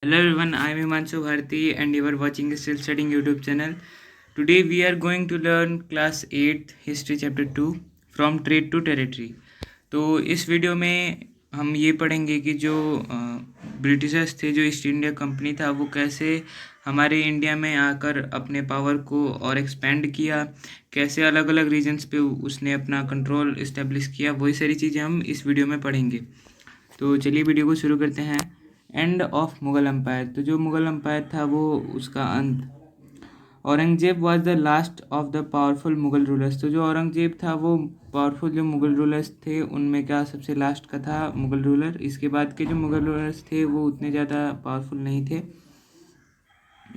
Hello everyone, I am Himanshu Bharti and you are watching Still Studying YouTube channel. Today we are going to learn class 8 history chapter 2 from trade to territory. तो इस video में हम ये पढ़ेंगे कि जो Britishers थे, जो ईस्ट इंडिया कंपनी था, वो कैसे हमारे इंडिया में आकर अपने पावर को और एक्सपेंड किया, कैसे अलग अलग रीजन्स पे उसने अपना कंट्रोल इस्टेब्लिश किया, वही सारी चीज़ें हम इस वीडियो में पढ़ेंगे। तो चलिए वीडियो को शुरू करते हैं। एंड ऑफ मुग़ल एम्पायर, तो जो मुग़ल एम्पायर था वो उसका अंत। Aurangzeb was the last of the powerful Mughal rulers, तो जो औरंगजेब था वो पावरफुल जो मुग़ल रूलर्स थे उनमें क्या सबसे लास्ट का था मुग़ल रूलर। इसके बाद के जो मुग़ल रूलर्स थे वो उतने ज़्यादा पावरफुल नहीं थे।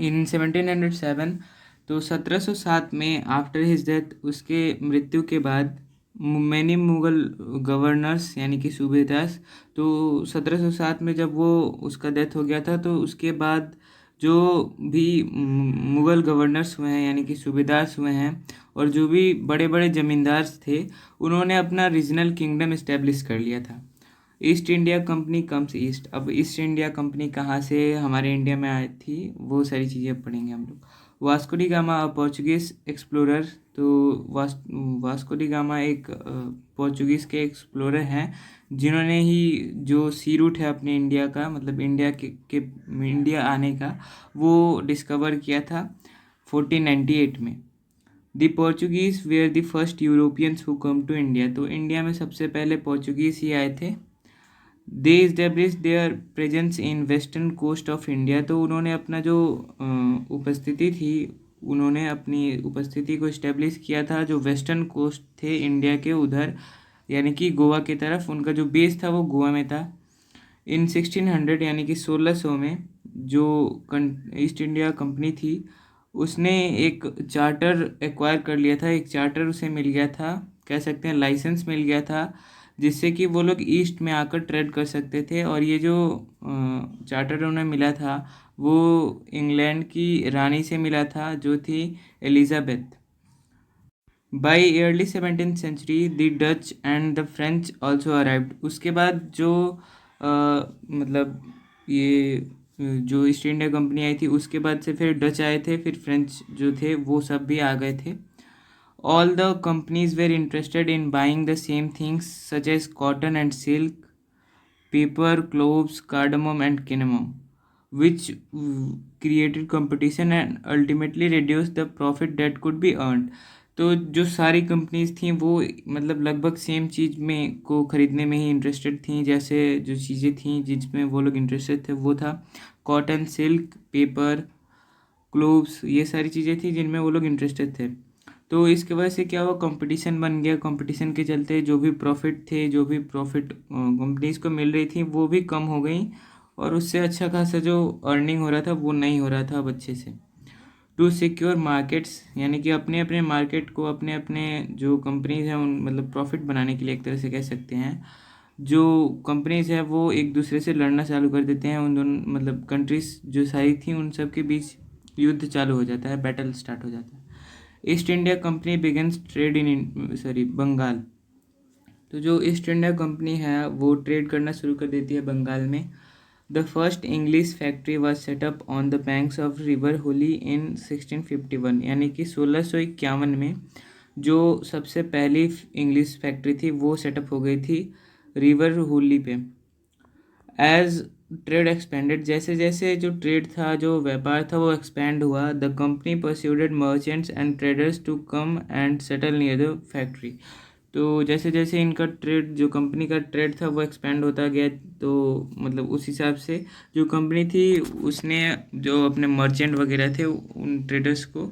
इन 1707, तो 1707 में आफ्टर हिज डेथ, उसके मृत्यु के बाद मैनी मुग़ल गवर्नर्स यानी कि सूबेदार, तो 1707 में जब वो उसका डेथ हो गया था तो उसके बाद जो भी मुग़ल गवर्नर्स हुए हैं यानी कि सूबेदार हुए हैं और जो भी बड़े बड़े ज़मींदार थे उन्होंने अपना रीजनल किंगडम इस्टेब्लिश कर लिया था। East India company comes east, अब ईस्ट इंडिया कंपनी कहाँ से हमारे इंडिया में आई थी वो सारी चीज़ें पढ़ेंगे हम लोग। Vasco D gamma Portuguese explorer, तो वास्को डी गामा एक पोर्चुगीज़ के एक्सप्लोरर हैं जिन्होंने ही जो सी रूट है अपने इंडिया का, मतलब इंडिया के इंडिया आने का, वो डिस्कवर किया था 1498 में। The Portuguese were the first Europeans who came to India, तो इंडिया में सबसे पहले पोर्चुगीज़ ही आए थे। They establish their presence in western coast of India, तो उन्होंने अपना जो उपस्थिति थी, उन्होंने अपनी उपस्थिति को इस्टेब्लिश किया था जो वेस्टर्न कोस्ट थे इंडिया के उधर, यानी कि गोवा की तरफ। उनका जो बेस था वो गोवा में था। इन 1600 यानी कि 1600 में जो ईस्ट इंडिया कंपनी थी उसने एक चार्टर एक्वायर कर लिया था, एक चार्टर उसे मिल गया था, कह सकते हैं लाइसेंस मिल गया था, जिससे कि वो लोग ईस्ट में आकर ट्रेड कर सकते थे। और ये जो चार्टर उन्हें मिला था वो इंग्लैंड की रानी से मिला था जो थी Elizabeth. By early 17th century the Dutch and the French also arrived, उसके बाद जो मतलब ये जो ईस्ट इंडिया कंपनी आई थी उसके बाद से फिर डच आए थे, फिर फ्रेंच जो थे वो सब भी आ गए थे। All the companies were interested in buying the same things such as cotton and silk, paper, cloves, cardamom and cinnamon, which created competition and ultimately reduced the profit that could be earned. तो जो सारी companies थी वो मतलब लगभग same चीज़ में को ख़रीदने में ही इंटरेस्टेड थी। जैसे जो चीज़ें थी जिसमें वो लोग इंटरेस्टेड थे वो था कॉटन, सिल्क, पेपर, क्लोव्स, ये सारी चीज़ें थी जिनमें वो लोग इंटरेस्टेड थे। तो इसके वजह से क्या हुआ, कंपटीशन बन गया। कंपटीशन के चलते जो भी प्रॉफिट थे, जो भी प्रॉफिट कंपनीज को मिल रही थी वो भी कम हो गई और उससे अच्छा खासा जो अर्निंग हो रहा था वो नहीं हो रहा था अब अच्छे से। टू सिक्योर मार्केट्स, यानी कि अपने अपने मार्केट को, अपने अपने जो कंपनीज हैं उन मतलब प्रॉफिट बनाने के लिए एक तरह से कह सकते हैं, जो कंपनीज है वो एक दूसरे से लड़ना चालू कर देते हैं। उन दोनों मतलब कंट्रीज जो सारी थी उन सब के बीच युद्ध चालू हो जाता है, बैटल स्टार्ट हो जाता है। East India company begins trade in Bengal, तो जो ईस्ट इंडिया कंपनी है वो ट्रेड करना शुरू कर देती है बंगाल में। The first English factory was set up on the banks of river Hooghly in 1651, यानी कि 1651 में जो सबसे पहली इंग्लिश फैक्ट्री थी वो सेटअप हो गई थी रिवर होली पे। एज ट्रेड एक्सपेंडेड, जैसे जैसे जो ट्रेड था, जो व्यापार था वो एक्सपेंड हुआ, the company persuaded merchants and traders to come and settle near the factory. तो जैसे जैसे इनका ट्रेड, जो कंपनी का ट्रेड था वो एक्सपेंड होता गया, तो मतलब उस हिसाब से जो कंपनी थी उसने जो अपने मर्चेंट वगैरह थे उन ट्रेडर्स को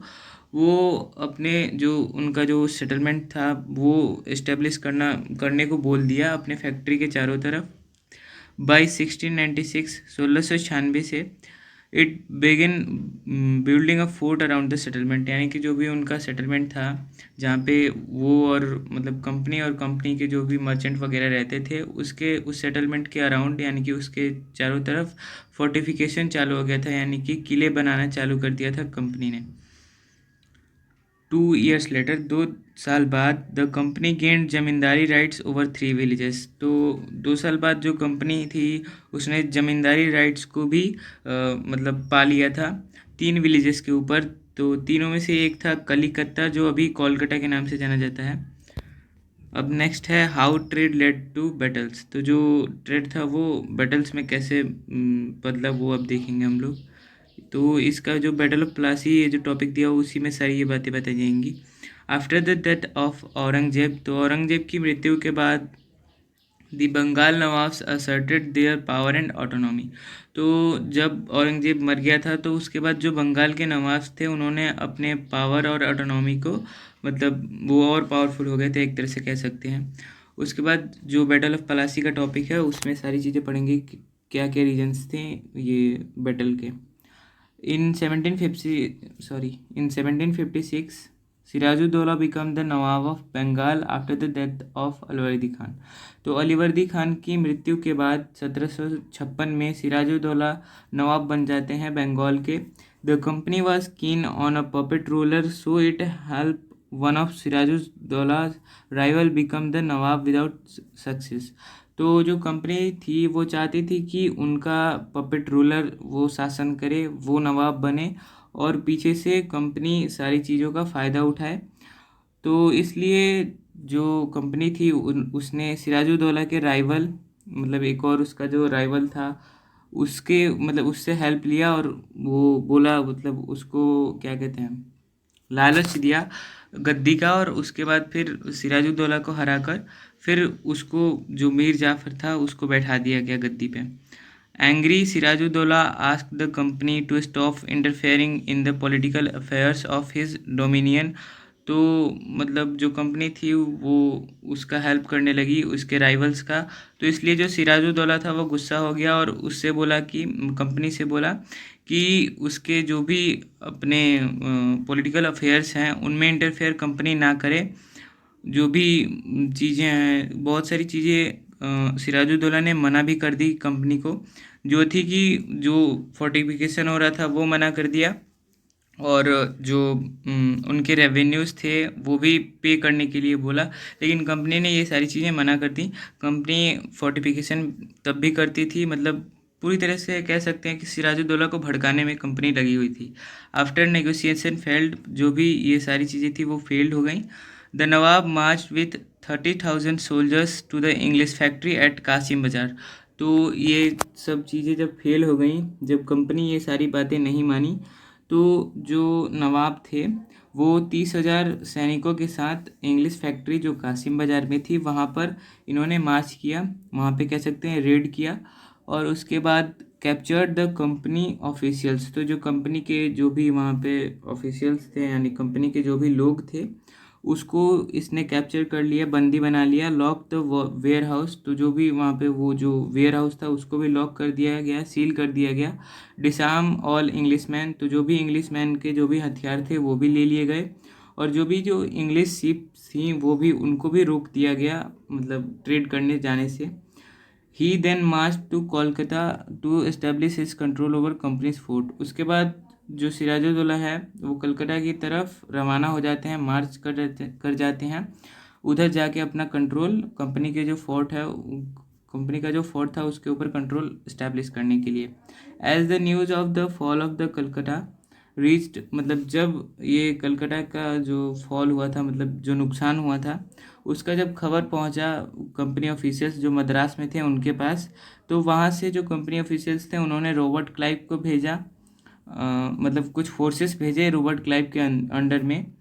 वो अपने जो उनका जो सेटलमेंट था वो इस्टेब्लिश करने को बोल दिया अपने फैक्ट्री के चारों तरफ। बाई 1696, 1696 से it begin building a fort around the settlement, यानी कि जो भी उनका सेटलमेंट था जहाँ पे वो और मतलब कंपनी और कंपनी के जो भी मर्चेंट वगैरह रहते थे उसके उस सेटलमेंट के अराउंड यानी कि उसके चारों तरफ फोर्टिफिकेशन चालू हो गया था, यानी कि किले बनाना चालू कर दिया था कंपनी ने। 2 years later, 2 साल बाद, the company gained zamindari rights over 3 villages. तो 2 साल बाद जो कंपनी थी उसने जमींदारी राइट्स को भी मतलब पा लिया था 3 विलेजेस के ऊपर। तो तीनों में से एक था कलिकत्ता, जो अभी कोलकाता के नाम से जाना जाता है। अब नेक्स्ट है how trade led to battles. तो जो ट्रेड था वो बैटल्स में कैसे बदला, वो अब देखेंगे हम लोग। तो इसका जो बैटल ऑफ प्लासी ये जो टॉपिक दिया उसी में सारी ये बातें बताई जाएंगी। After the death of Aurangzeb, तो औरंगजेब की मृत्यु के बाद the Bengal nawabs asserted their power and autonomy. तो जब औरंगजेब मर गया था तो उसके बाद जो बंगाल के नवाब्स थे उन्होंने अपने पावर और ऑटोनॉमी को मतलब वो और पावरफुल हो गए थे, एक तरह से कह सकते हैं। उसके बाद जो बैटल ऑफ पलासी का टॉपिक है उसमें सारी चीज़ें पढ़ेंगे कि क्या क्या रीजन्स थे ये बैटल के। In 1756, Sirajuddaulah become the nawab of Bengal after the death of Alivardi Khan. तो अलीवर्दी खान की मृत्यु के बाद 1756 में सिराजुद्दौला नवाब बन जाते हैं बंगाल के। The company was keen on a puppet ruler, so it help one of Sirajuddaulah's rival become the nawab without success. तो जो कंपनी थी वो चाहती थी कि उनका पपेट रूलर वो शासन करे, वो नवाब बने और पीछे से कंपनी सारी चीज़ों का फ़ायदा उठाए। तो इसलिए जो कंपनी थी उसने सिराजुद्दौला के राइवल मतलब एक और उसका जो राइवल था उसके मतलब उससे हेल्प लिया और वो बोला मतलब उसको क्या कहते हैं लालच दिया गद्दी का। और उसके बाद फिर सिराजुद्दौला को हराकर फिर उसको जो मीर जाफ़र था उसको बैठा दिया गया गद्दी पे। Angry Sirajuddaula asked the company to stop interfering in the political affairs of his dominion. तो मतलब जो कंपनी थी वो उसका हेल्प करने लगी उसके राइवल्स का। तो इसलिए जो सिराजुद्दौला था वो गुस्सा हो गया और उससे बोला कि कंपनी से बोला कि उसके जो भी अपने पॉलिटिकल अफेयर्स हैं उनमें इंटरफेयर कंपनी ना करे। जो भी चीज़ें हैं बहुत सारी चीज़ें सिराजुद्दौला ने मना भी कर दी कंपनी को, जो थी कि जो फोर्टिफिकेशन हो रहा था वो मना कर दिया और जो उनके रेवेन्यूज़ थे वो भी पे करने के लिए बोला। लेकिन कंपनी ने ये सारी चीज़ें मना कर दी। कंपनी फोर्टिफिकेशन तब भी करती थी, मतलब पूरी तरह से कह सकते हैं कि सिराजुद्दौला को भड़काने में कंपनी लगी हुई थी। आफ्टर नेगोशिएशन फेल्ड, जो भी ये सारी चीज़ें थी वो फेल्ड हो गई। The nawab march with 30,000 soldiers to the English factory at Kasim Bazar. तो ये सब चीज़ें जब फेल हो गई, जब कंपनी ये सारी बातें नहीं मानी, तो जो नवाब थे वो 30,000 सैनिकों के साथ इंग्लिश फैक्ट्री जो कासिम बाज़ार में थी वहाँ पर इन्होंने मार्च किया, वहाँ पे कह सकते हैं रेड किया। और उसके बाद कैप्चर्ड द कंपनी ऑफिशियल्स। तो जो कंपनी के जो भी वहाँ पे ऑफिशियल्स थे यानी कंपनी के जो भी लोग थे उसको इसने कैप्चर कर लिया, बंदी बना लिया। लॉक द वेयर हाउस, तो जो भी वहाँ पे वो जो वेयर हाउस था उसको भी लॉक कर दिया गया, सील कर दिया गया। डिसार्म ऑल इंग्लिशमैन, तो जो भी इंग्लिशमैन के जो भी हथियार थे वो भी ले लिए गए और जो भी जो इंग्लिश शिप थी वो भी उनको भी रोक दिया गया मतलब ट्रेड करने जाने से। He then march to Kolkata to establish his control over company's fort. उसके बाद जो सिराजुद्दौला है वो कलकत्ता की तरफ रवाना हो जाते हैं, मार्च कर जाते हैं उधर जाके अपना कंट्रोल कंपनी के जो फोर्ट है कंपनी का जो फोर्ट था उसके ऊपर कंट्रोल इस्टेब्लिश करने के लिए। As the news of the fall of the Calcutta reached, मतलब जब ये कलकत्ता का जो फॉल हुआ था मतलब जो नुकसान हुआ था उसका जब खबर पहुंचा कंपनी ऑफिशियल्स जो मद्रास में थे उनके पास, तो वहाँ से जो कंपनी ऑफिशियल्स थे उन्होंने रॉबर्ट क्लाइव को भेजा, मतलब कुछ फोर्सेस भेजे रॉबर्ट क्लाइव के अंडर में।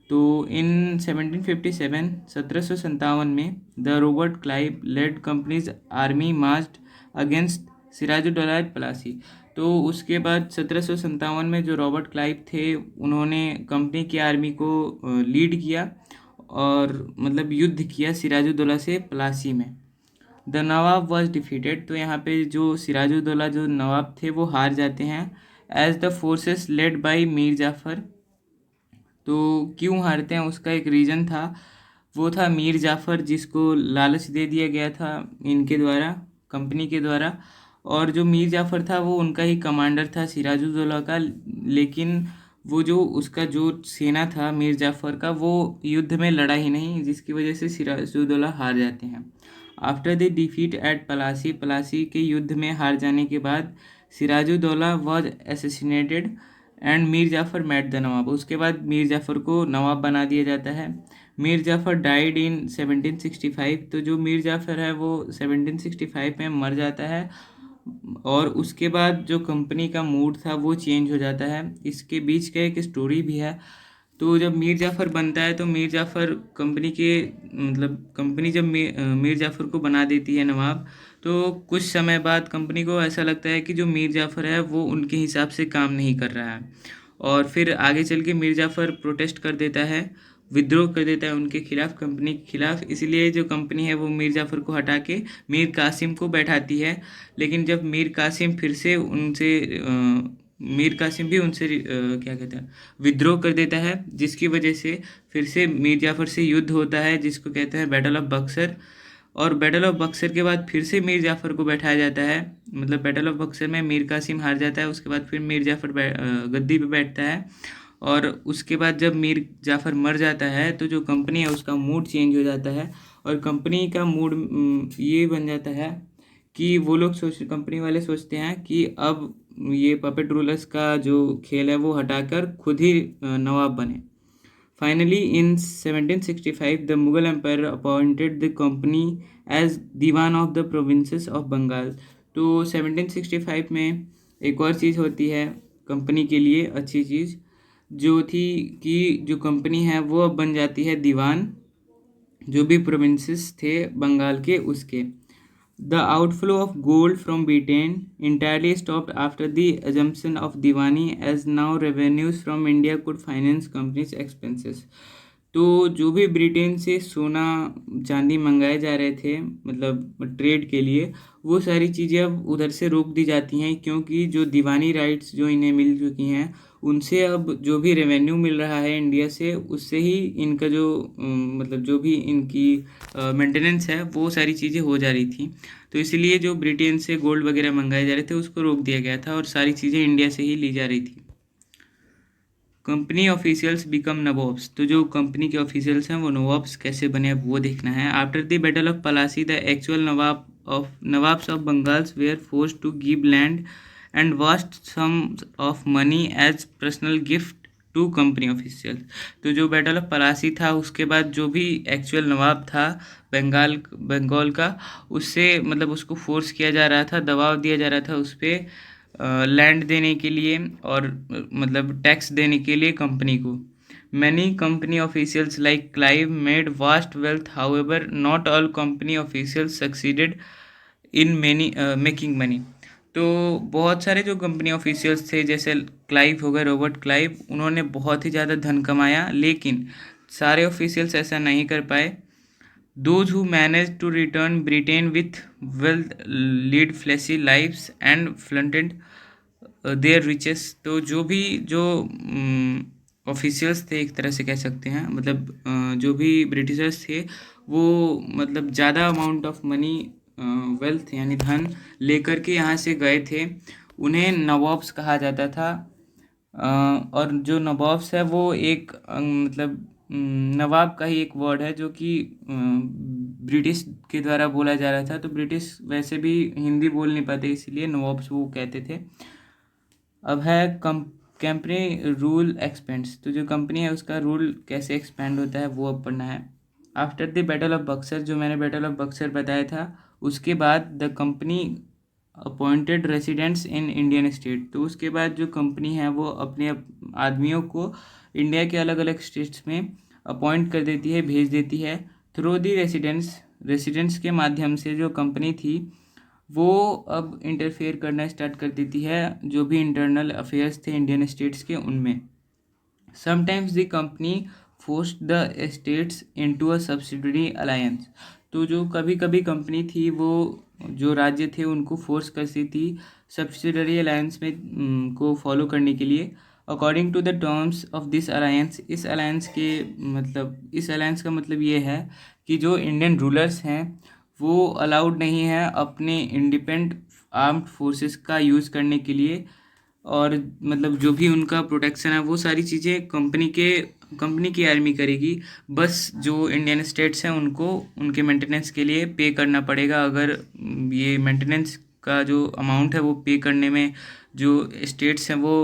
तो इन 1757 1757 में the Robert Clive led company's army marched against Sirajuddaula at Plassey. तो उसके बाद 1757 में जो रॉबर्ट क्लाइव थे उन्होंने कंपनी की आर्मी को लीड किया और मतलब युद्ध किया सिराजुद्दौला से प्लासी में। द नवाब वॉज डिफीटेड, तो यहाँ पे जो सिराजुद्दौला जो नवाब थे वो हार जाते हैं। As the forces led by Mir Jafar, तो क्यों हारते हैं उसका एक रीज़न था, वो था मीर जाफ़र जिसको लालच दे दिया गया था इनके द्वारा कंपनी के द्वारा। और जो मीर जाफ़र था वो उनका ही कमांडर था सिराजुद्दौला का, लेकिन वो जो उसका जो सेना था मीर जाफ़र का, वो युद्ध में लड़ा ही नहीं, जिसकी वजह से सिराजुद्दौला हार जाते हैं। After the defeat at Plassey, Plassey के युद्ध में हार जाने के बाद Sirajuddaulah was assassinated and Mir Jafar met the nawab. उसके बाद मीर जाफ़र को नवाब बना दिया जाता है। Mir Jafar died in 1765। तो जो मीर जाफ़र है वो 1765 में मर जाता है और उसके बाद जो कंपनी का मूड था वो चेंज हो जाता है। इसके बीच का एक स्टोरी भी है। तो जब मीर जाफ़र बनता है तो मीर जाफ़र कंपनी के मतलब कंपनी जब मीर जाफ़र को बना देती है नवाब, तो कुछ समय बाद कंपनी को ऐसा लगता है कि जो मीर जाफ़र है वो उनके हिसाब से काम नहीं कर रहा है, और फिर आगे चल के मीर जाफ़र प्रोटेस्ट कर देता है, विद्रोह कर देता है उनके खिलाफ, कंपनी के खिलाफ। इसलिए जो कंपनी है वो मीर जाफ़र को हटा के मीर कासिम को बैठाती है। लेकिन जब मीर कासिम फिर से उनसे मीर कासिम भी उनसे क्या कहते हैं, विद्रोह कर देता है, जिसकी वजह से फिर से मीर जाफ़र से युद्ध होता है, जिसको कहते हैं बैटल ऑफ बक्सर। और बैटल ऑफ बक्सर के बाद फिर से मीर जाफ़र को बैठाया जाता है। मतलब बैटल ऑफ बक्सर में मीर कासिम हार जाता है, उसके बाद फिर मीर जाफ़र गद्दी पे बैठता है। और उसके बाद जब मीर जाफ़र मर जाता है तो जो कंपनी है उसका मूड चेंज हो जाता है, और कंपनी का मूड ये बन जाता है कि वो लोग कंपनी वाले सोचते हैं कि अब ये पपेट रूलर्स का जो खेल है वो हटाकर खुद ही नवाब बने। Finally, in 1765, the Mughal Empire appointed the company as Diwan of the provinces of Bengal. तो 1765 में एक और चीज़ होती है कंपनी के लिए अच्छी चीज़, जो थी कि जो कंपनी है वो अब बन जाती है दीवान, जो भी प्रोविंसेस थे बंगाल के उसके। The outflow of gold from Britain entirely stopped after the assumption of Diwani, as now revenues from India could finance companies' expenses. तो जो भी ब्रिटेन से सोना चांदी मंगाए जा रहे थे मतलब ट्रेड के लिए, वो सारी चीज़ें अब उधर से रोक दी जाती हैं, क्योंकि जो दीवानी राइट्स जो इन्हें मिल चुकी हैं उनसे अब जो भी रेवेन्यू मिल रहा है इंडिया से, उससे ही इनका जो मतलब जो भी इनकी मेंटेनेंस है वो सारी चीज़ें हो जा रही थी। तो इसलिए जो ब्रिटेन से गोल्ड वगैरह मंगाए जा रहे थे उसको रोक दिया गया था और सारी चीज़ें इंडिया से ही ली जा रही थी। Company officials become nawabs. तो जो कंपनी के ऑफिशियल्स हैं वो नवाब्स कैसे बने अब वो देखना है। After the battle of Plassey, the actual nawabs of Bengals were forced to give land and vast sum of money as personal gift to company officials. तो जो बैटल ऑफ पलासी था उसके बाद जो भी एक्चुअल नवाब था बंगाल का, उससे मतलब उसको फोर्स किया जा रहा था, दबाव दिया जा रहा था उस पर लैंड देने के लिए और मतलब टैक्स देने के लिए कंपनी को। Many company officials like Clive made vast wealth, however not all company officials succeeded in many making money. तो बहुत सारे जो कंपनी ऑफिशियल्स थे जैसे क्लाइव हो गए, रॉबर्ट क्लाइव, उन्होंने बहुत ही ज़्यादा धन कमाया, लेकिन सारे ऑफिशियल्स ऐसा नहीं कर पाए। Those who managed to return Britain with wealth lead flashy lives and flaunted their riches। तो जो भी जो ऑफिशियल्स थे एक तरह से कह सकते हैं, मतलब जो भी ब्रिटिशर्स थे वो मतलब ज़्यादा अमाउंट ऑफ मनी वेल्थ यानी धन लेकर के यहाँ से गए थे, उन्हें नवाब्स कहा जाता था। और जो नवाब्स है वो एक मतलब नवाब का ही एक वर्ड है जो कि ब्रिटिश के द्वारा बोला जा रहा था। तो ब्रिटिश वैसे भी हिंदी बोल नहीं पाते, इसीलिए नवाब्स वो कहते थे। अब है कंपनी रूल एक्सपेंड्स। तो जो कंपनी है उसका रूल कैसे एक्सपेंड होता है वो अब पढ़ना है। After the battle of Buxar, जो मैंने बैटल ऑफ बक्सर बताया था, उसके बाद the company appointed residents in Indian state. तो उसके बाद जो कंपनी है वो अपने आदमियों को इंडिया के अलग अलग स्टेट्स में अपॉइंट कर देती है, भेज देती है। थ्रू दी रेसिडेंट्स के माध्यम से जो कंपनी थी वो अब इंटरफेयर करना स्टार्ट कर देती है जो भी इंटरनल अफेयर्स थे इंडियन स्टेट्स के उनमें। Sometimes the company forced the states into a subsidiary alliance. तो जो कभी कभी कंपनी थी वो जो राज्य थे उनको फोर्स करती थी सब्सिडरी अलायंस में को फॉलो करने के लिए। According to the terms of this alliance, इस अलायंस का मतलब ये है कि जो इंडियन रूलर्स हैं वो अलाउड नहीं है अपने इंडिपेंडेंट आर्म्ड फोर्सेस का यूज़ करने के लिए, और मतलब जो भी उनका प्रोटेक्शन है वो सारी चीज़ें कंपनी की आर्मी करेगी। बस जो इंडियन स्टेट्स हैं उनको उनके मेंटेनेंस के लिए पे करना पड़ेगा। अगर ये मेंटेनेंस का जो अमाउंट है वो पे करने में जो स्टेट्स हैं वो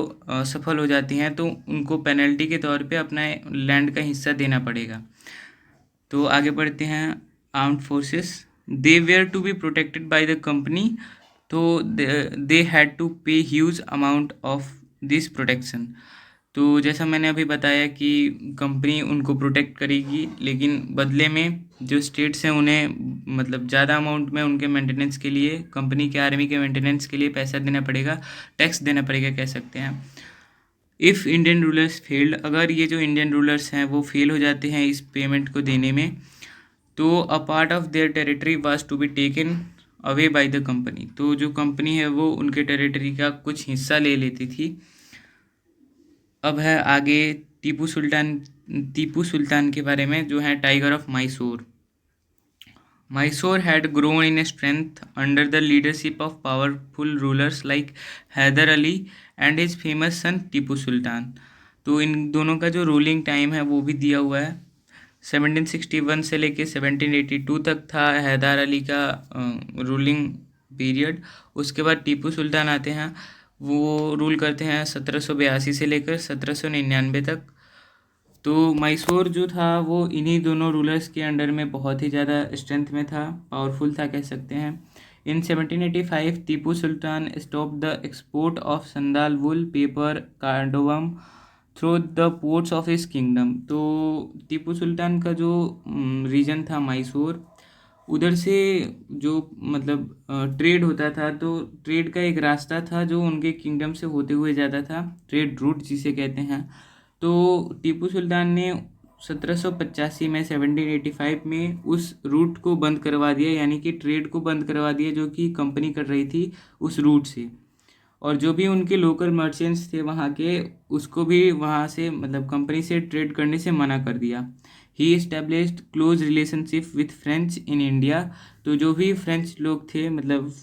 सफल हो जाती हैं तो उनको पेनल्टी के तौर पे अपना लैंड का हिस्सा देना पड़ेगा। तो आगे बढ़ते हैं। Armed forces, they were to be protected by the company, तो they had to pay huge amount of this protection. तो जैसा मैंने अभी बताया कि कंपनी उनको प्रोटेक्ट करेगी, लेकिन बदले में जो स्टेट्स हैं उन्हें मतलब ज़्यादा अमाउंट में उनके मेंटेनेंस के लिए, कंपनी के आर्मी के मेंटेनेंस के लिए पैसा देना पड़ेगा, टैक्स देना पड़ेगा कह सकते हैं। इफ़ इंडियन रूलर्स फेल्ड, अगर ये जो इंडियन रूलर्स हैं वो फेल हो जाते हैं इस पेमेंट को देने में, तो a part of their territory was to be taken away by the company, तो जो कंपनी है वो उनके टेरिटरी का कुछ हिस्सा ले लेती थी। अब है आगे टीपू सुल्तान के बारे में, जो है tiger of Mysore. Mysore had grown in strength under the leadership of powerful rulers like Haidar Ali and his famous son Tipu Sultan. तो इन दोनों का जो रूलिंग टाइम है वो भी दिया हुआ है। 1761 से लेके 1782 तक था हैदर अली का रूलिंग पीरियड। उसके बाद टीपू सुल्तान आते हैं, वो रूल करते हैं 1782 से लेकर 1799 तक। तो मैसूर जो था वो इन्हीं दोनों रूलर्स के अंडर में बहुत ही ज़्यादा स्ट्रेंथ में था, पावरफुल था कह सकते हैं। In 1785 Tipu Sultan stop the export of sandalwood, pepper, cardamom through the ports of his kingdom. तो टीपू सुल्तान का जो रीजन था मैसूर, उधर से जो मतलब ट्रेड होता था, तो ट्रेड का एक रास्ता था जो उनके किंगडम से होते हुए जाता था, ट्रेड रूट जिसे कहते हैं। तो टीपू सुल्तान ने 1785 में 1785 में उस रूट को बंद करवा दिया, यानी कि ट्रेड को बंद करवा दिया जो कि कंपनी कर रही थी उस रूट से। और जो भी उनके लोकल मर्चेंट्स थे वहाँ के, उसको भी वहाँ से मतलब कंपनी से ट्रेड करने से मना कर दिया। He established close relationship with French in India. तो जो भी फ्रेंच लोग थे मतलब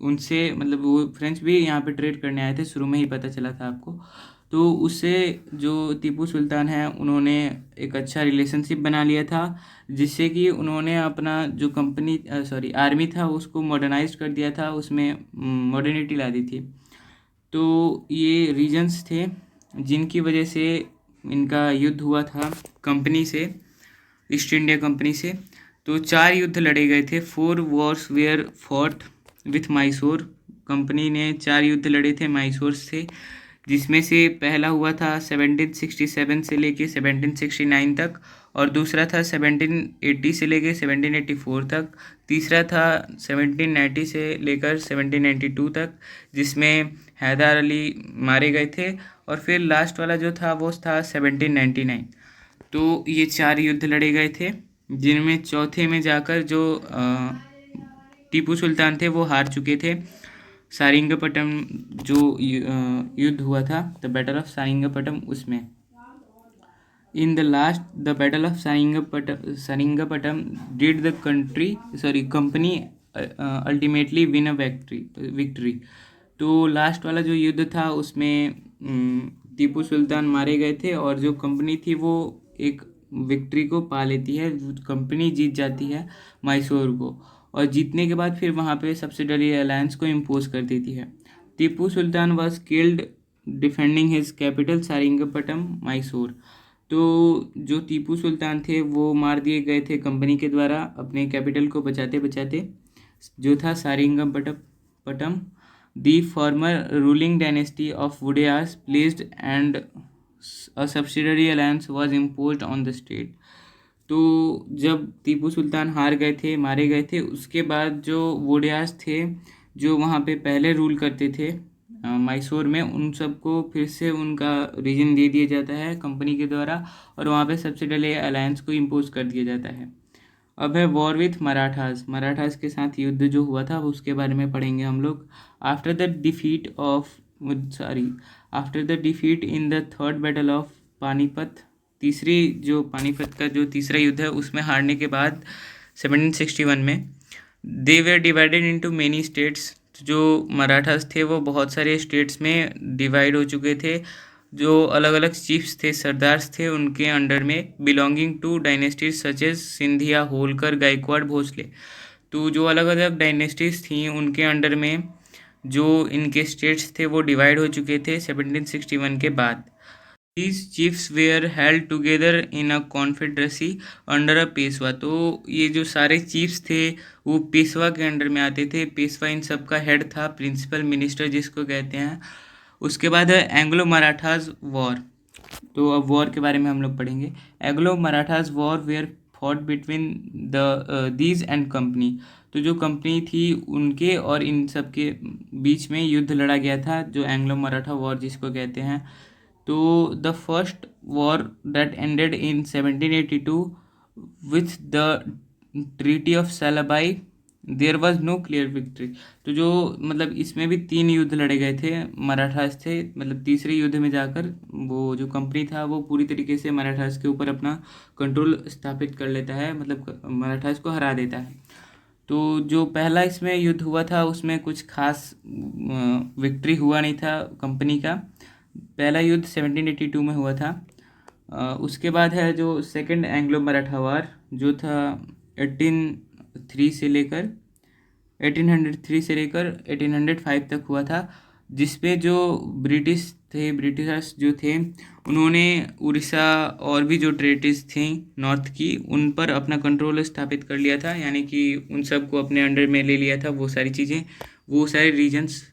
उनसे मतलब वो फ्रेंच भी यहाँ पे ट्रेड करने आए थे, शुरू में ही पता चला था आपको। तो उससे जो टीपू सुल्तान हैं उन्होंने एक अच्छा रिलेशनशिप बना लिया था, जिससे कि उन्होंने अपना जो आर्मी था उसको मॉडर्नाइज कर दिया था, उसमें मॉडर्निटी ला दी थी। तो ये रीजन्स थे जिनकी वजह से इनका युद्ध हुआ था कंपनी से, ईस्ट इंडिया कंपनी से। तो 4 युद्ध लड़े गए थे, 4 wars were fought with Mysore. Company ने 4 युद्ध लड़े थे मैसूर से, जिसमें से पहला हुआ था 1767 से लेके 1769 तक, और दूसरा था 1780 से लेके 1784 तक, तीसरा था 1790 से लेकर 1792 तक, जिसमें हैदर अली मारे गए थे, और फिर लास्ट वाला जो था वो था 1799। तो ये 4 युद्ध लड़े गए थे, जिनमें चौथे में जाकर जो टीपू सुल्तान थे वो हार चुके थे। सारिंगपट्टम जो युद्ध हुआ था, द बैटल ऑफ सारिंगपट्टम, उसमें in the last the battle of Seringapatam did the company ultimately win a victory. तो लास्ट वाला जो युद्ध था उसमें टीपू सुल्तान मारे गए थे, और जो कंपनी थी वो एक विक्ट्री को पा लेती है, कंपनी जीत जाती है मैसूर को, और जीतने के बाद फिर वहाँ पे सब्सिडरी अलायंस को इम्पोज कर देती है। Tipu Sultan was killed defending his capital Seringapatam Mysore. तो जो टीपू सुल्तान थे वो मार दिए गए थे कंपनी के द्वारा अपने कैपिटल को बचाते बचाते, जो था Seringapatam. The former ruling dynasty of Wodeyars placed and a subsidiary alliance was imposed on the state. तो जब टीपू सुल्तान हार गए थे, मारे गए थे, उसके बाद जो वोडियास थे जो वहाँ पे पहले रूल करते थे मैसूर में, उन सबको फिर से उनका रीजन दे दिया जाता है कंपनी के द्वारा, और वहाँ पे सब्सिडरी अलायंस को इम्पोज कर दिया जाता है। अब है वॉर विथ मराठास के साथ युद्ध जो हुआ था उसके बारे में पढ़ेंगे हम लोग। After the defeat in the third battle of Panipat, Panipat का जो तीसरा युद्ध है उसमें हारने के बाद 1761 में, they were divided into many states. जो मराठास थे वो बहुत सारे स्टेट्स में डिवाइड हो चुके थे। जो अलग अलग चीफ्स थे, सरदार्स थे, उनके अंडर में belonging to dynasties such as Scindia, Holkar, Gaikwad, Bhonsle. तो जो अलग अलग डायनेस्टीज थी उनके अंडर में जो इनके स्टेट्स थे वो डिवाइड हो चुके थे 1761 के बाद। These chiefs were held together in a confederacy under a Peshwa. तो ये जो सारे chiefs थे वो पेशवा के अंडर में आते थे। पेशवा इन सब का हेड था, प्रिंसिपल मिनिस्टर जिसको कहते हैं। उसके बाद है एंग्लो मराठाज वॉर। तो अब वॉर के बारे में हम लोग पढ़ेंगे। Anglo Marathas war were fought between these and company. तो जो कंपनी थी उनके और इन सब के बीच में युद्ध लड़ा गया था, जो एंग्लो मराठा वॉर जिसको कहते हैं। तो the first war that ended in 1782 with the treaty of Salbai there was no clear victory. तो जो मतलब इसमें भी 3 युद्ध लड़े गए थे, मराठास थे, मतलब तीसरे युद्ध में जाकर वो जो कंपनी था वो पूरी तरीके से मराठास के ऊपर अपना कंट्रोल स्थापित कर लेता है, मतलब मराठास को हरा देता है। तो जो पहला इसमें युद्ध हुआ था उसमें कुछ खास विक्ट्री हुआ नहीं था कंपनी का। पहला युद्ध 1782 में हुआ था। उसके बाद है जो सेकंड एंग्लो मराठा वार जो था 1803 से लेकर 1805 तक हुआ था, जिसपे जो ब्रिटिशर्स जो थे उन्होंने उड़ीसा और भी जो टेरिटरीज थी नॉर्थ की उन पर अपना कंट्रोल स्थापित कर लिया था, यानी कि उन सबको अपने अंडर में ले लिया था। वो सारी चीज़ें, वो सारे रीजन्स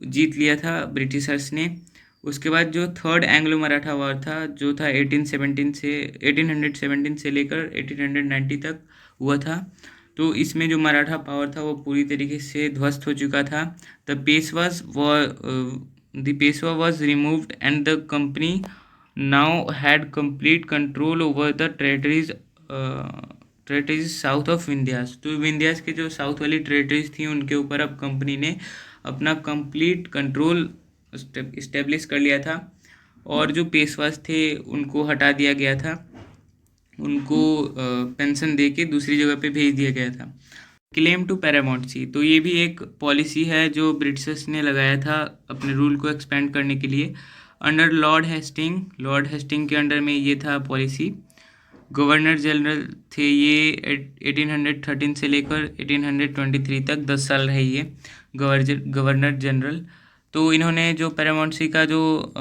जीत लिया था ब्रिटिशर्स ने। उसके बाद जो थर्ड एंग्लो मराठा वार था जो था 1817 से लेकर 1890 तक हुआ था। तो इसमें जो मराठा पावर था वो पूरी तरीके से ध्वस्त हो चुका था। The Peshwa was removed and the company now had complete control over the territories south of Vindhyas. तो विंध्यास के जो साउथ वाली टेरिटरीज थी उनके ऊपर अब कंपनी ने अपना कंप्लीट कंट्रोल इस्टेब्लिश कर लिया था। और जो पेशवास थे उनको हटा दिया गया था, उनको पेंशन दे के दूसरी जगह पे भेज दिया गया था। क्लेम टू पैरामाउंटसी, तो ये भी एक पॉलिसी है जो ब्रिटिशर्स ने लगाया था अपने रूल को एक्सपेंड करने के लिए। अंडर लॉर्ड हेस्टिंग के अंडर में ये था पॉलिसी। गवर्नर जनरल थे ये 1813 से लेकर 1823 तक 10 साल रहे ये गवर्नर जनरल। तो इन्होंने जो पैरामाउंटसी का जो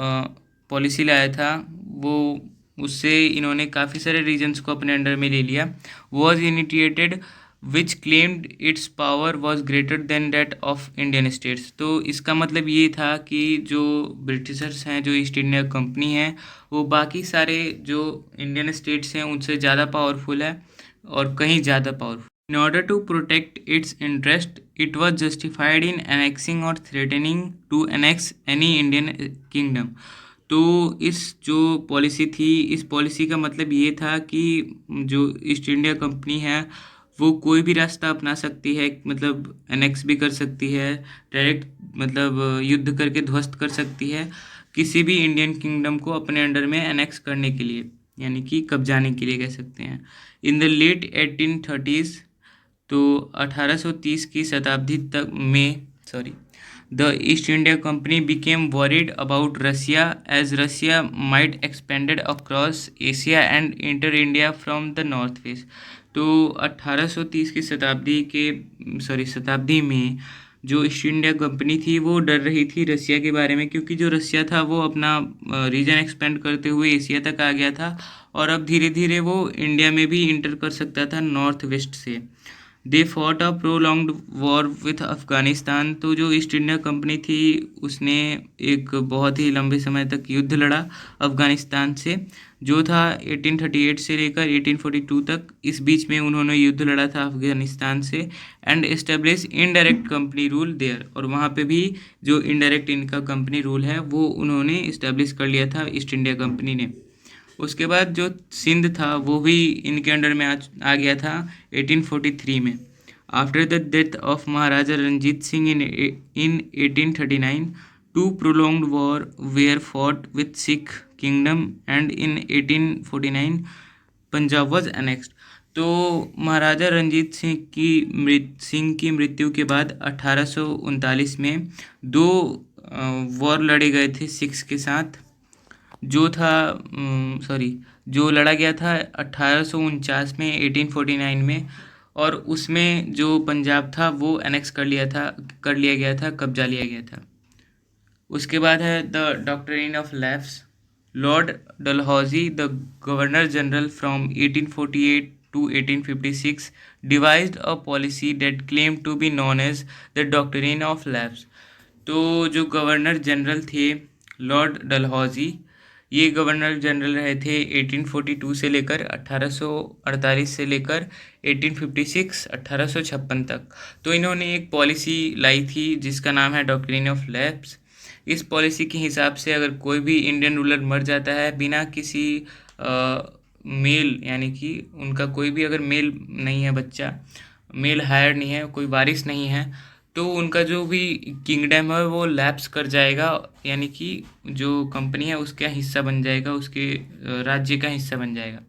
पॉलिसी लाया था वो उससे इन्होंने काफ़ी सारे रीजन्स को अपने अंडर में ले लिया। Was initiated which claimed it's power was greater than that of Indian states. तो इसका मतलब ये था कि जो ब्रिटिशर्स हैं, जो ईस्ट इंडिया कंपनी है, वो बाकी सारे जो इंडियन स्टेट्स हैं उनसे ज़्यादा पावरफुल है और कहीं ज़्यादा powerful. In order to protect its interest, it was justified in annexing or threatening to annex any Indian kingdom। तो इस जो पॉलिसी थी, इस पॉलिसी का मतलब ये था कि जो ईस्ट इंडिया कंपनी है वो कोई भी रास्ता अपना सकती है, मतलब एनेक्स भी कर सकती है, डायरेक्ट मतलब युद्ध करके ध्वस्त कर सकती है किसी भी इंडियन किंगडम को अपने अंडर में एनेक्स करने के लिए, यानी कि कब्जाने के लिए कह सकते हैं। इन द लेट 1830s, तो 1830 की शताब्दी तक में the East India company became worried about Russia as Russia might expanded across Asia and enter India from the north west. तो 1830 की शताब्दी में जो ईस्ट इंडिया कंपनी थी वो डर रही थी रसिया के बारे में, क्योंकि जो रसिया था वो अपना रीजन एक्सपेंड करते हुए एशिया तक आ गया था और अब धीरे धीरे वो इंडिया में भी इंटर कर सकता था नॉर्थ वेस्ट से। They fought a prolonged war with Afghanistan. तो जो ईस्ट इंडिया कंपनी थी उसने एक बहुत ही लंबे समय तक युद्ध लड़ा अफ़गानिस्तान से, जो था 1838 से लेकर 1842 तक। इस बीच में उन्होंने युद्ध लड़ा था अफ़गानिस्तान से and establish indirect company rule there. और वहाँ पे भी जो इनडायरेक्ट इनका कंपनी रूल है वो उन्होंने इस्टेब्लिश कर लिया था ईस्ट इंडिया कंपनी ने। उसके बाद जो सिंध था वो भी इनके अंडर में आ गया था 1843 में। After the death of Maharaja Ranjit Singh in 1839, two prolonged war were fought with Sikh kingdom and in 1849 Punjab was annexed. तो महाराजा रंजीत सिंह की मृत्यु के बाद 1839 में दो वॉर लड़े गए थे सिख्स के साथ। जो लड़ा गया था 1849 में, 1849 में, और उसमें जो पंजाब था वो एनेक्स कर लिया गया था, कब्जा लिया गया था। उसके बाद है the doctrine of lapse. Lord Dalhousie, the governor general from 1848 to 1856, devised a policy that claimed to be known as the doctrine of lapse। तो जो गवर्नर जनरल थे लॉर्ड डलहौजी, ये गवर्नर जनरल रहे थे 1842 से लेकर 1848 से लेकर 1856 1856 तक। तो इन्होंने एक पॉलिसी लाई थी जिसका नाम है डॉक्ट्रिन ऑफ लैप्स। इस पॉलिसी के हिसाब से अगर कोई भी इंडियन रूलर मर जाता है बिना किसी मेल, यानी कि उनका कोई भी अगर मेल नहीं है, बच्चा मेल हायर नहीं है, कोई वारिस नहीं है, तो उनका जो भी किंगडम है वो लैप्स कर जाएगा, यानी कि जो कंपनी है उसका हिस्सा बन जाएगा, उसके राज्य का हिस्सा बन जाएगा।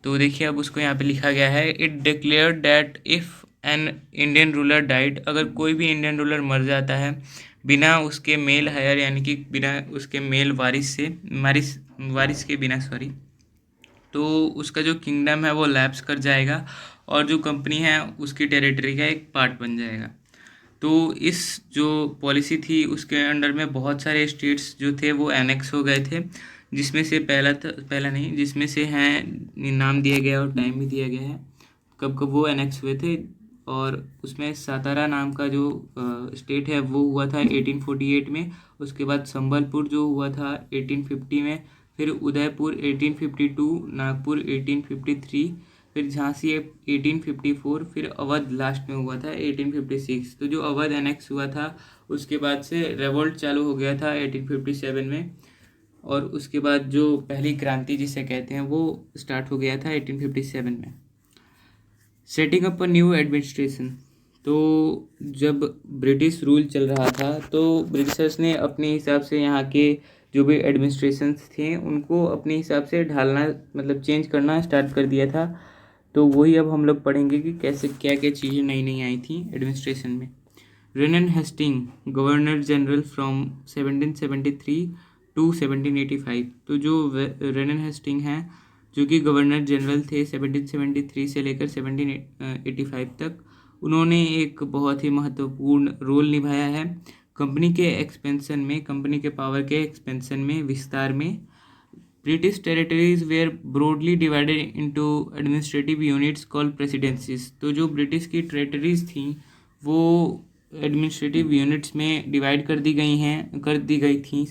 तो देखिए अब उसको यहाँ पे लिखा गया है, it declared that if an Indian ruler died, अगर कोई भी इंडियन रूलर मर जाता है बिना उसके मेल हायर, यानी कि बिना उसके मेल वारिस के बिना, तो उसका जो किंगडम है वो लैप्स कर जाएगा और जो कंपनी है उसकी टेरिटरी का एक पार्ट बन जाएगा। तो इस जो पॉलिसी थी उसके अंडर में बहुत सारे स्टेट्स जो थे वो एनेक्स हो गए थे, जिसमें से पहला नहीं, जिसमें से हैं नाम दिया गया और टाइम भी दिया गया है कब कब वो एनेक्स हुए थे। और उसमें सातारा नाम का जो स्टेट है वो हुआ था 1848 में। उसके बाद संबलपुर जो हुआ था 1850 में, फिर उदयपुर 1852, नागपुर 1853, फिर झांसी 1854, फिर अवध लास्ट में हुआ था 1856। तो जो अवध एनेक्स हुआ था उसके बाद से रेवोल्ट चालू हो गया था 1857 में, और उसके बाद जो पहली क्रांति जिसे कहते हैं वो स्टार्ट हो गया था 1857 में। Setting up a new administration. तो जब ब्रिटिश रूल चल रहा था तो ब्रिटिशर्स ने अपने हिसाब से यहाँ के जो भी एडमिनिस्ट्रेशंस थे उनको अपने हिसाब से ढालना, मतलब चेंज करना स्टार्ट कर दिया था। तो वही अब हम लोग पढ़ेंगे कि कैसे क्या क्या चीज़ें नई नई आई थी एडमिनिस्ट्रेशन में। Warren Hastings, governor general from 1773 to 1785। तो जो रेनन हेस्टिंग हैं जो कि गवर्नर जनरल थे 1773 से लेकर 1785 तक, उन्होंने एक बहुत ही महत्वपूर्ण रोल निभाया है कंपनी के एक्सपेंशन में, कंपनी के पावर के एक्सपेंशन में, विस्तार में। British territories were broadly divided into administrative units called presidencies. तो जो ब्रिटिश की टेरिटरीज थी वो एडमिनिस्ट्रेटिव यूनिट्स में डिवाइड कर दी गई थी,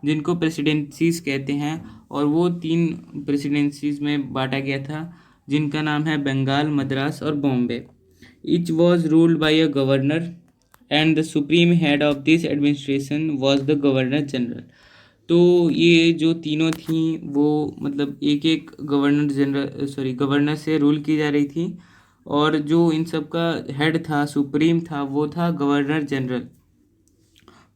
जिनको प्रेसिडेंसीज कहते हैं। और वो 3 प्रेसिडेंसीज में बांटा गया था जिनका नाम है बंगाल, मद्रास और Bombay. Each was ruled by a governor and the supreme head of this administration was the governor general. तो ये जो तीनों थी वो मतलब एक एक गवर्नर से रूल की जा रही थी, और जो इन सब का हेड था, सुप्रीम था, वो था गवर्नर जनरल।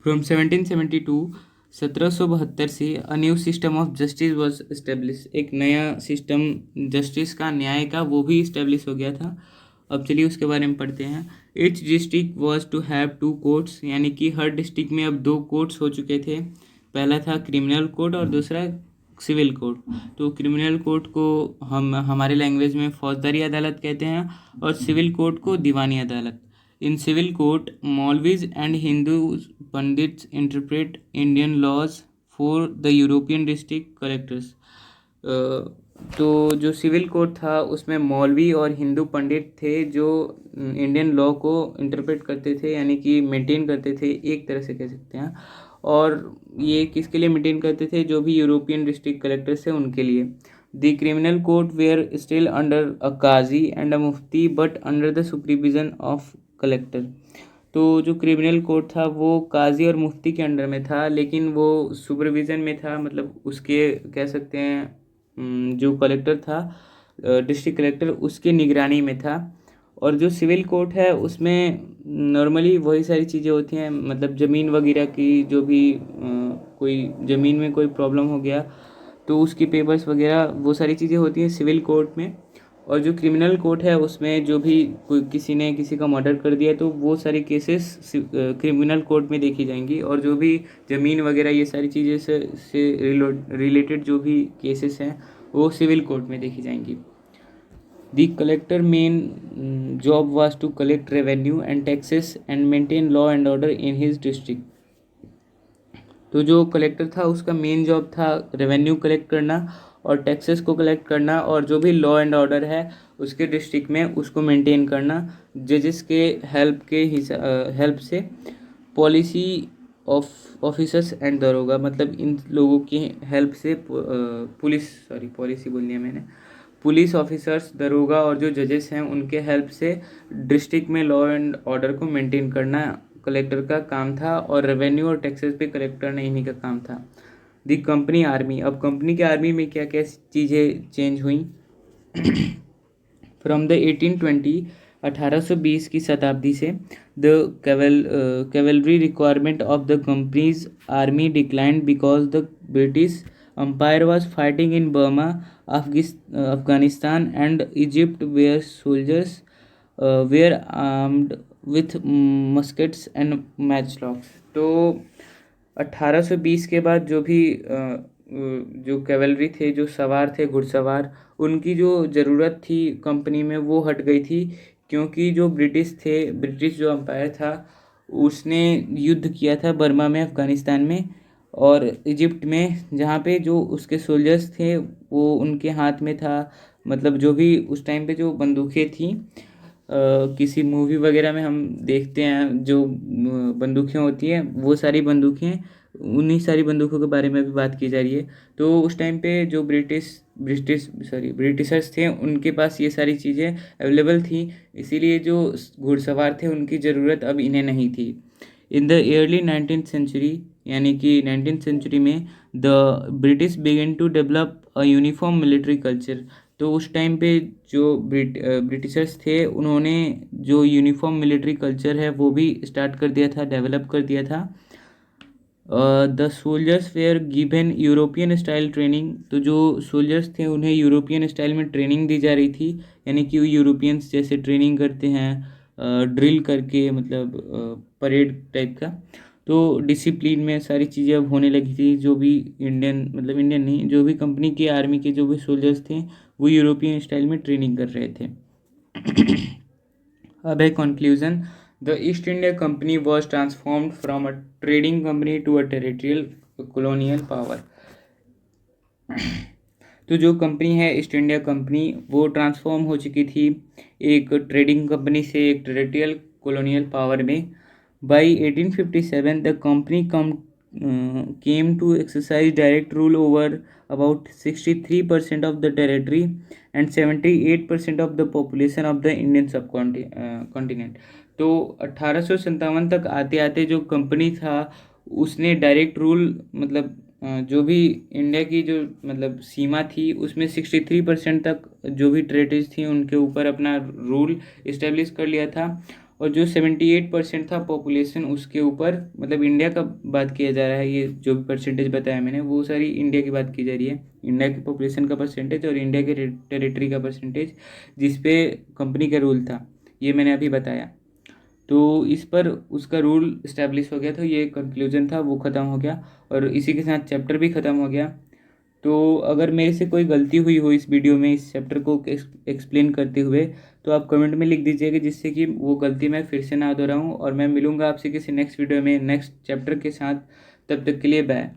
फ्रॉम 1772 से a new system of justice was establish. एक नया सिस्टम जस्टिस का, न्याय का, वो भी इस्टेब्लिश हो गया था। अब चलिए उसके बारे में पढ़ते हैं। Each district was to have 2 courts, यानी कि हर डिस्ट्रिक्ट में अब 2 कोर्ट्स हो चुके थे। पहला था क्रिमिनल कोर्ट और दूसरा सिविल कोर्ट। तो क्रिमिनल कोर्ट को हम हमारे लैंग्वेज में फौजदारी अदालत कहते हैं और सिविल कोर्ट को दीवानी अदालत। In civil court maulvis and Hindu pandits interpret Indian laws for the European district collectors. तो जो सिविल कोर्ट था उसमें मौलवी और हिंदू पंडित थे जो इंडियन लॉ को इंटरप्रेट करते थे, यानी कि मेंटेन करते थे, एक तरह से कह सकते हैं। और ये किसके लिए मेंटेन करते थे? जो भी यूरोपियन डिस्ट्रिक्ट कलेक्टर्स थे उनके लिए। The criminal court were still under a qazi and a mufti but under the supervision of collector. तो जो क्रिमिनल कोर्ट था वो काजी और मुफ्ती के अंडर में था, लेकिन वो सुपरविज़न में था, मतलब उसके कह सकते हैं जो कलेक्टर था, डिस्ट्रिक्ट कलेक्टर, उसके निगरानी में था। और जो सिविल कोर्ट है उसमें नॉर्मली वही सारी चीज़ें होती हैं, मतलब ज़मीन वगैरह की, जो भी कोई ज़मीन में कोई प्रॉब्लम हो गया तो उसकी पेपर्स वगैरह वो सारी चीज़ें होती हैं सिविल कोर्ट में। और जो क्रिमिनल कोर्ट है उसमें जो भी कोई किसी ने किसी का मर्डर कर दिया तो वो सारी केसेस क्रिमिनल कोर्ट में देखी जाएंगी, और जो भी ज़मीन वगैरह ये सारी चीज़ें से रिलेटेड जो भी केसेस हैं वो सिविल कोर्ट में देखी जाएंगी। The collector main job was to collect revenue and taxes and maintain law and order in his district. तो जो कलेक्टर था उसका मेन जॉब था रेवेन्यू कलेक्ट करना और टैक्सेस को कलेक्ट करना, और जो भी लॉ एंड ऑर्डर है उसके डिस्ट्रिक्ट में उसको मेंटेन करना जजेस के हेल्प से। पॉलिसी ऑफिसर्स एंड दरोगा, मतलब इन लोगों की हेल्प से पॉलिसी बोल दिया मैंने, पुलिस ऑफिसर्स, दरोगा और जो जजेस हैं उनके हेल्प से डिस्ट्रिक्ट में लॉ एंड ऑर्डर को मेंटेन करना कलेक्टर का काम था, और रेवेन्यू और टैक्सेस पे कलेक्टर ने इन्हीं का काम था। दी कंपनी आर्मी, अब कंपनी के आर्मी में क्या क्या चीज़ें चेंज हुई फ्रॉम द 1820 की शताब्दी से the cavalry requirement of the companies army declined because the British Empire was fighting in Burma, Afghanistan and Egypt, where soldiers were armed with muskets and matchlocks. तो 1820 के बाद जो भी जो कैवलरी थे, जो सवार थे, घुड़सवार, उनकी जो ज़रूरत थी कंपनी में वो हट गई थी, क्योंकि जो ब्रिटिश जो अम्पायर था उसने युद्ध किया था बर्मा में, अफ़गानिस्तान में और इजिप्ट में, जहाँ पे जो उसके सोल्जर्स थे वो उनके हाथ में था, मतलब जो भी उस टाइम पे जो बंदूकें थी, किसी मूवी वगैरह में हम देखते हैं जो बंदूकें होती हैं, वो सारी बंदूकें, उन्हीं सारी बंदूकों के बारे में भी बात की जा रही है। तो उस टाइम पे जो ब्रिटिशर्स थे उनके पास ये सारी चीज़ें अवेलेबल थी, इसीलिए जो घुड़सवार थे उनकी ज़रूरत अब इन्हें नहीं थी। In the early 19th century, यानी कि 19th सेंचुरी में the British began to develop a uniform military culture. तो उस टाइम पे जो ब्रिटिशर्स थे उन्होंने जो यूनिफॉर्म मिलिट्री कल्चर है वो भी स्टार्ट कर दिया था, डेवलप कर दिया था। The soldiers were given European style training, तो जो सोल्जर्स थे उन्हें यूरोपियन स्टाइल में ट्रेनिंग दी जा रही थी, यानी कि वो यूरोपियंस जैसे ट्रेनिंग करते हैं ड्रिल करके, मतलब परेड टाइप का। तो डिसिप्लिन में सारी चीज़ें अब होने लगी थी, जो भी इंडियन नहीं, जो भी कंपनी की आर्मी के जो भी सोल्जर्स थे वो यूरोपियन स्टाइल में ट्रेनिंग कर रहे थे। अब है conclusion. The East India company was transformed from a trading company to a territorial colonial power. तो जो कंपनी है ईस्ट इंडिया कंपनी वो ट्रांसफॉर्म हो चुकी थी एक ट्रेडिंग कंपनी से एक टेरिटरियल कॉलोनियल पावर में। By 1857 the company came to exercise direct rule over about 63% of the territory and 78% of the population of the Indian subcontinent। तो 1857 तक आते आते जो कंपनी था उसने डायरेक्ट रूल, मतलब जो भी इंडिया की जो मतलब सीमा थी उसमें 63% तक जो भी टेरिटरीज थी उनके ऊपर अपना रूल इस्टेब्लिश कर लिया था, और जो 78% था पॉपुलेशन उसके ऊपर, मतलब इंडिया का बात किया जा रहा है, ये जो भी परसेंटेज बताया मैंने वो सारी इंडिया की बात की जा रही है, इंडिया की पॉपुलेशन का परसेंटेज और इंडिया के टेरिटरी का परसेंटेज जिस पे कंपनी का रूल था, ये मैंने अभी बताया। तो इस पर उसका रूल इस्टेब्लिश हो गया, तो ये कंक्लूजन था वो ख़त्म हो गया, और इसी के साथ चैप्टर भी ख़त्म हो गया। तो अगर मेरे से कोई गलती हुई हो इस वीडियो में इस चैप्टर को एक्सप्लेन करते हुए तो आप कमेंट में लिख दीजिएगा, जिससे कि वो गलती मैं फिर से ना दोहराऊं, और मैं मिलूंगा आपसे किसी नेक्स्ट वीडियो में नेक्स्ट चैप्टर के साथ। तब तक के लिए बाय।